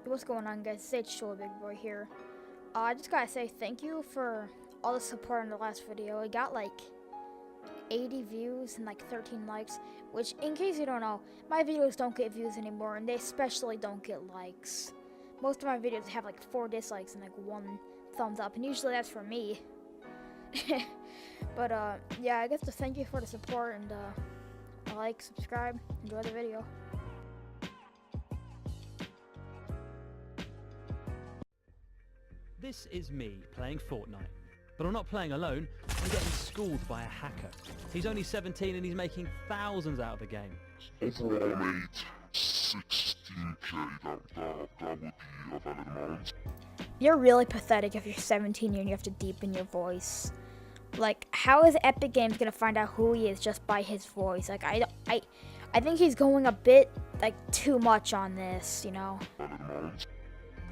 What's going on, guys? It's Show Big Boy here. I just gotta say thank you for all the support in the last video. It got like 80 views and like 13 likes, which, in case you don't know, my videos don't get views anymore, and they especially don't get likes. Most of my videos have like 4 dislikes and like 1 thumbs up, and usually that's for me. But yeah, I guess to thank you for the support, and like, subscribe, enjoy the video. This is me playing Fortnite. But I'm not playing alone, I'm getting schooled by a hacker. He's only 17 and he's making thousands out of the game. Overall, I made 16k, that would be a valid amount. You're really pathetic if you're 17 and you have to deepen your voice. Like, how is Epic Games gonna find out who he is just by his voice? Like, I think he's going a bit, like, too much on this, you know?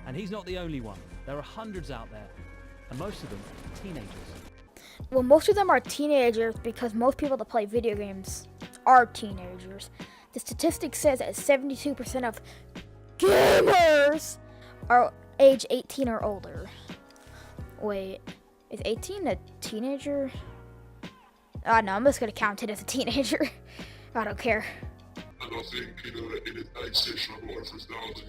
And he's not the only one. There are hundreds out there, and most of them are teenagers. Well, most of them are teenagers because most people that play video games are teenagers. The statistic says that 72% of gamers are age 18 or older. Wait, is 18 a teenager? No, I'm just gonna count it as a teenager. I don't care. I don't think it is actionable for thousands.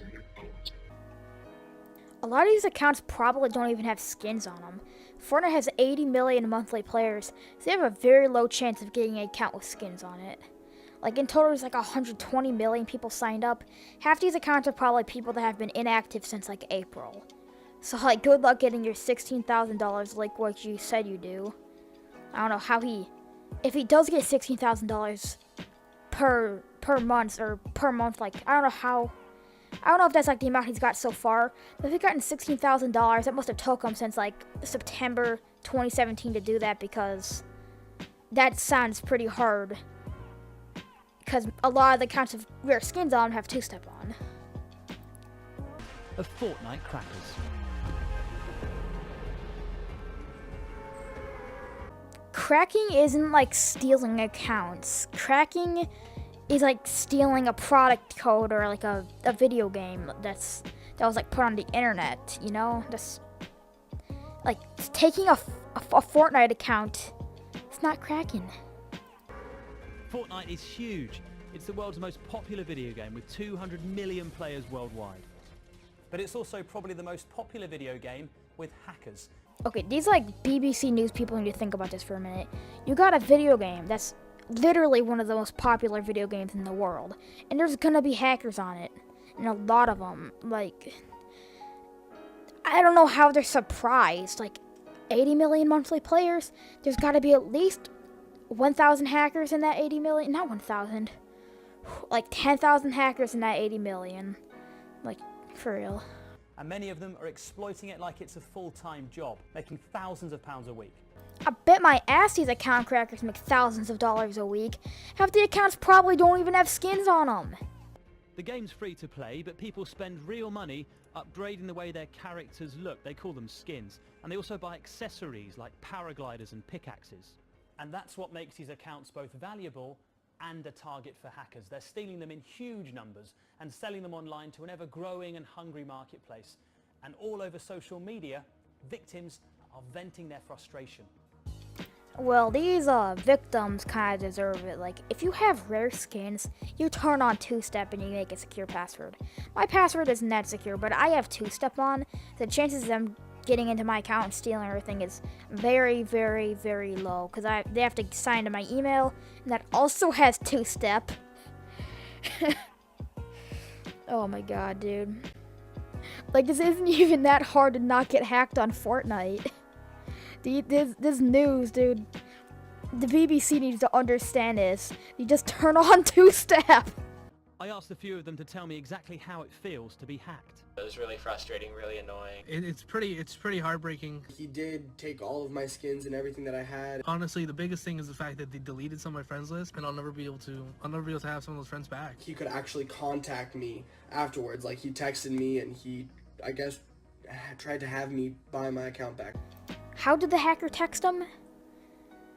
A lot of these accounts probably don't even have skins on them. Fortnite has 80 million monthly players, so they have a very low chance of getting an account with skins on it. Like, in total, there's like 120 million people signed up. Half these accounts are probably people that have been inactive since like April. So, like, good luck getting your $16,000 like what you said you do. I don't know how if he does get $16,000 per month, or per month, like, I don't know if that's like the amount he's got so far, but if he's gotten $16,000, that must have took him since like September 2017 to do that, because that sounds pretty hard. Because a lot of the accounts of rare skins on have 2-step on. Of Fortnite crackers. Cracking isn't like stealing accounts. Cracking is like stealing a product code or like a video game that was like put on the internet, you know? That's like taking a Fortnite account. It's not cracking. Fortnite is huge. It's the world's most popular video game with 200 million players worldwide. But it's also probably the most popular video game with hackers. Okay, these like BBC News people need to think about this for a minute. You got a video game that's literally one of the most popular video games in the world, and there's gonna be hackers on it, and a lot of them. Like, I don't know how they're surprised. Like, 80 million monthly players, there's got to be at least 1,000 hackers in that 80 million. Not 1,000, like 10,000 hackers in that 80 million. Like, for real. And many of them are exploiting it like it's a full-time job, making thousands of pounds a week. I bet my ass these account crackers make thousands of dollars a week. Half the accounts probably don't even have skins on them. The game's free to play, but people spend real money upgrading the way their characters look. They call them skins. And they also buy accessories like paragliders and pickaxes. And that's what makes these accounts both valuable and a target for hackers. They're stealing them in huge numbers and selling them online to an ever-growing and hungry marketplace. And all over social media, victims are venting their frustration. Well, these victims kind of deserve it. Like, if you have rare skins, you turn on 2-step and you make a secure password. My password isn't that secure, but I have 2-step on. The chances of them getting into my account and stealing everything is very, very, very low, because they have to sign to my email, and that also has 2-step. Oh my god, dude. Like, this isn't even that hard to not get hacked on Fortnite. This news, dude. The BBC needs to understand this. You just turn on 2-step. I asked a few of them to tell me exactly how it feels to be hacked. It was really frustrating, really annoying. It's pretty heartbreaking. He did take all of my skins and everything that I had. Honestly, the biggest thing is the fact that they deleted some of my friends list, and I'll never be able to have some of those friends back. He could actually contact me afterwards. Like, he texted me and he, I guess, tried to have me buy my account back. How did the hacker text him?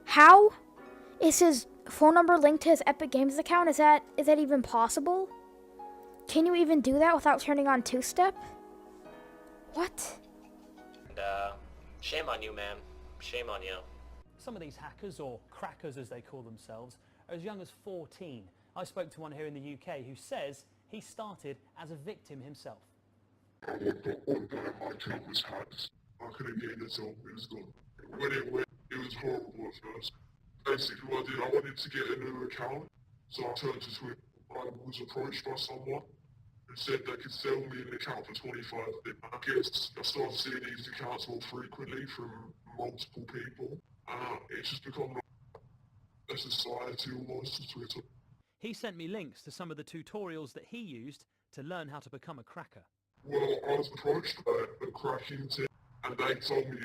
How? Is his phone number linked to his Epic Games account? Is that even possible? Can you even do that without turning on two-step? What? And, shame on you, man. Shame on you. Some of these hackers, or crackers as they call themselves, are as young as 14. I spoke to one here in the UK who says he started as a victim himself. And one day my account was hacked. I couldn't get in the zone, it was gone. When it went, it was horrible at first. Basically what I did, I wanted to get a new account, so I turned to Twitter. I was approached by someone who said they could sell me an account for 25. I guess I started seeing these accounts more frequently from multiple people. It's just become like a society almost to Twitter. He sent me links to some of the tutorials that he used to learn how to become a cracker. Well, I was approached by a cracking team, and they told me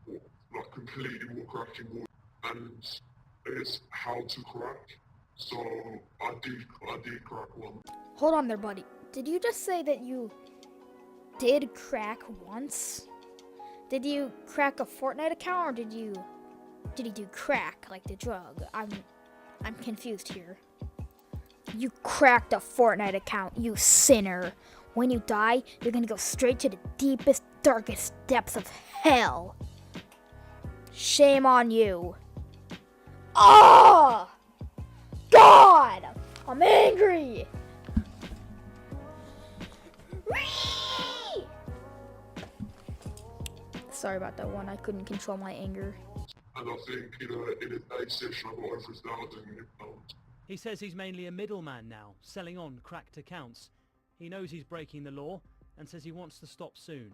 like completely what cracking was, and it's how to crack. So I did crack one. Hold on there, buddy. Did you just say that you did crack once? Did you crack a Fortnite account, or did you do crack, like the drug? I'm confused here. You cracked a Fortnite account, you sinner. When you die, you're gonna go straight to the deepest, darkest depths of hell. Shame on you. Oh! God! I'm angry! Sorry about that one. I couldn't control my anger. And I think in a day session I got over £1,000. He says he's mainly a middleman now, selling on cracked accounts. He knows he's breaking the law and says he wants to stop soon.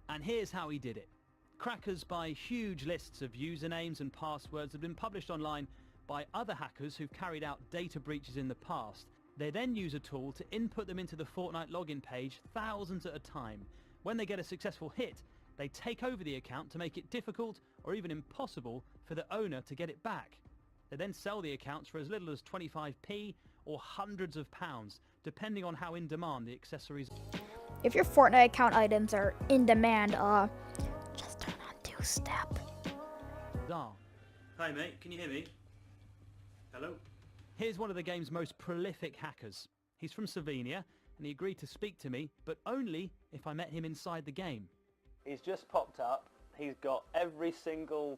And here's how he did it. Crackers buy huge lists of usernames and passwords that have been published online by other hackers who've carried out data breaches in the past. They then use a tool to input them into the Fortnite login page thousands at a time. When they get a successful hit, they take over the account to make it difficult or even impossible for the owner to get it back. They then sell the accounts for as little as 25p or hundreds of pounds, depending on how in demand the accessories are. If your Fortnite account items are in demand, just turn on two-step. Hi mate, can you hear me? Hello? Here's one of the game's most prolific hackers. He's from Slovenia and he agreed to speak to me, but only if I met him inside the game. He's just popped up. He's got every single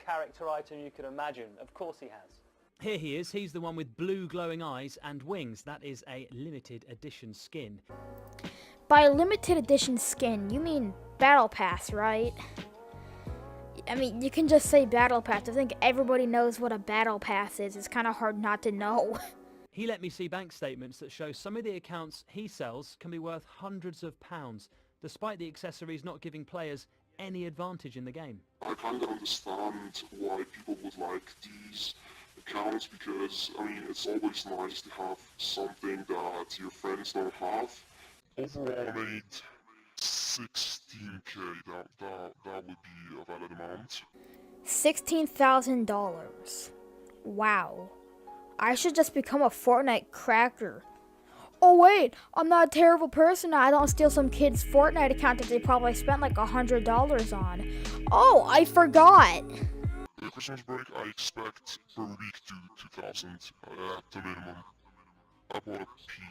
character item you could imagine. Of course he has. Here he is. He's the one with blue glowing eyes and wings. That is a limited edition skin. By limited edition skin, you mean Battle Pass, right? I mean, you can just say Battle Pass. I think everybody knows what a Battle Pass is. It's kind of hard not to know. He let me see bank statements that show some of the accounts he sells can be worth hundreds of pounds, despite the accessories not giving players any advantage in the game. I kind of understand why people would like these accounts because, I mean, it's always nice to have something that your friends don't have. Overall, I made 16k, that would be a valid amount. $16,000. Wow. I should just become a Fortnite cracker. Oh wait, I'm not a terrible person. I don't steal some kid's Fortnite account that they probably spent like $100 on. Oh, I forgot. The Christmas break, I expect per week to 2,000 at the minimum. I bought a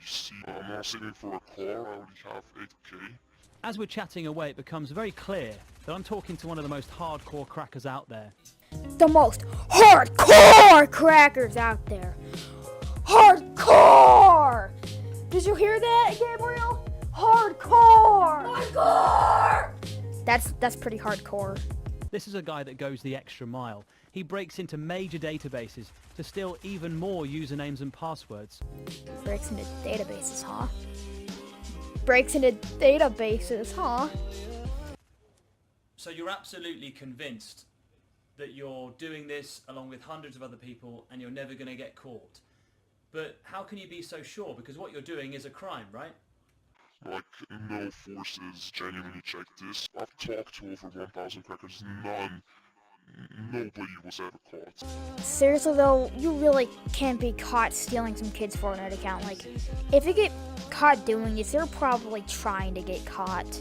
PC. I'm not saving for a car. I already have 8k. As we're chatting away, it becomes very clear that I'm talking to one of the most hardcore crackers out there. The most hardcore crackers out there. Hardcore! Did you hear that, Gabriel? Hardcore! Hardcore! That's pretty hardcore. This is a guy that goes the extra mile. He breaks into major databases to steal even more usernames and passwords. Breaks into databases, huh? Breaks into databases, huh? So you're absolutely convinced that you're doing this along with hundreds of other people and you're never going to get caught. But how can you be so sure? Because what you're doing is a crime, right? Like, no forces genuinely check this. I've talked to over 1,000 crackers, nobody was ever caught. Seriously though, you really can't be caught stealing some kid's Fortnite account. Like, if you get caught doing this, they're probably trying to get caught.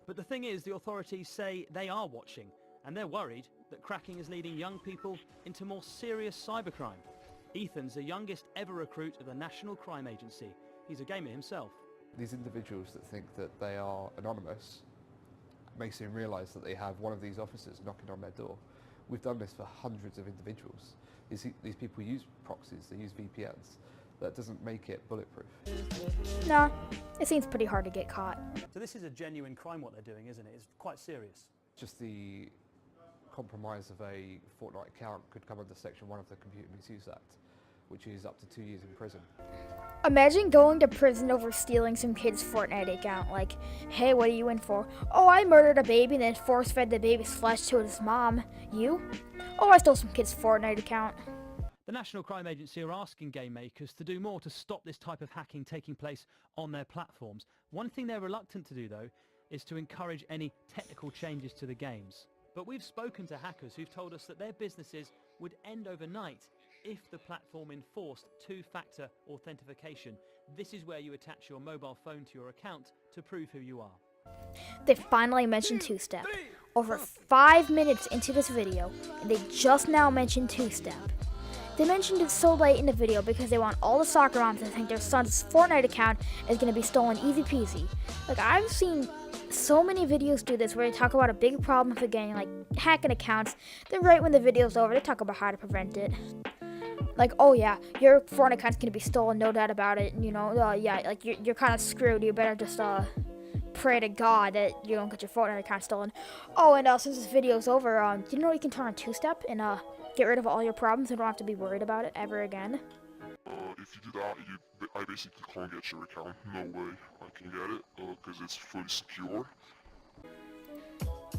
But the thing is, the authorities say they are watching, and they're worried that cracking is leading young people into more serious cybercrime. Ethan's the youngest ever recruit of the National Crime Agency, He's a gamer himself. These individuals that think that they are anonymous may soon realise that they have one of these officers knocking on their door. We've done this for hundreds of individuals. These people use proxies, they use VPNs. That doesn't make it bulletproof. Nah, it seems pretty hard to get caught. So this is a genuine crime what they're doing, isn't it? It's quite serious. Just the compromise of a Fortnite account could come under Section 1 of the Computer Misuse Act, which is up to 2 years in prison. Imagine going to prison over stealing some kid's Fortnite account. Like, hey, what are you in for? Oh, I murdered a baby and then force-fed the baby's flesh to his mom. You? Oh, I stole some kid's Fortnite account. The National Crime Agency are asking game makers to do more to stop this type of hacking taking place on their platforms. One thing they're reluctant to do, though, is to encourage any technical changes to the games. But we've spoken to hackers who've told us that their businesses would end overnight if the platform enforced two-factor authentication. This is where you attach your mobile phone to your account to prove who you are. They finally mentioned two-step. Over 5 minutes into this video, and they just now mentioned two-step. They mentioned it so late in the video because they want all the soccer moms to think their son's Fortnite account is going to be stolen easy peasy. Like, I've seen so many videos do this where they talk about a big problem with the gang, like hacking accounts. Then right when the video's over, they talk about how to prevent it. Like, oh yeah, your Fortnite account's going to be stolen, no doubt about it. You know, yeah, like you're kind of screwed. You better just pray to God that you don't get your Fortnite account stolen. Oh, and since this video's over, do you know you can turn on two-step and get rid of all your problems and don't have to be worried about it ever again? If you do that, I basically can't get your account. No way I can get it, because it's fully secure.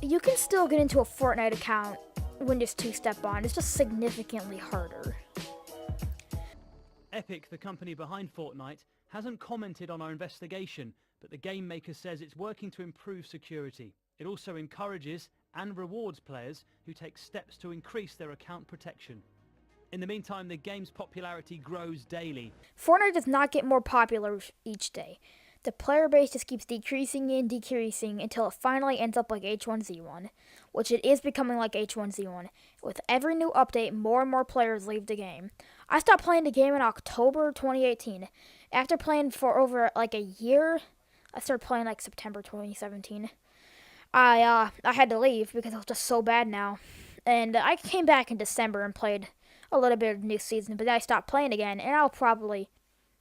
You can still get into a Fortnite account when there's two-step on. It's just significantly harder. Epic, the company behind Fortnite, hasn't commented on our investigation, but the game maker says it's working to improve security. It also encourages and rewards players who take steps to increase their account protection. In the meantime, the game's popularity grows daily. Fortnite does not get more popular each day. The player base just keeps decreasing and decreasing until it finally ends up like H1Z1, which it is becoming like H1Z1. With every new update, more and more players leave the game. I stopped playing the game in October 2018. After playing for over like a year, I started playing like September 2017. I had to leave because it was just so bad now. And I came back in December and played a little bit of the new season, but then I stopped playing again, and I'll probably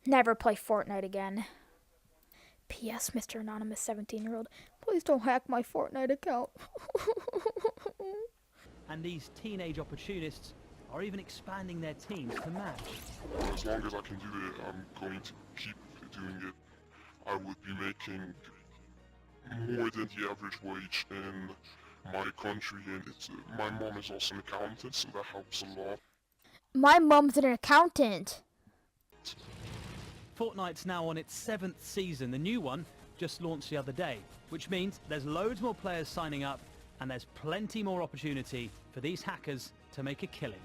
never play Fortnite again. P.S. Mr. Anonymous 17-year-old, please don't hack my Fortnite account. And these teenage opportunists are even expanding their teams to match. As long as I can do it, I'm going to keep doing it. I would be making more than the average wage in my country, and my mom is also an accountant, so that helps a lot. My mom's an accountant. Fortnite's now on its 7th season. The new one just launched the other day, which means there's loads more players signing up and there's plenty more opportunity for these hackers to make a killing.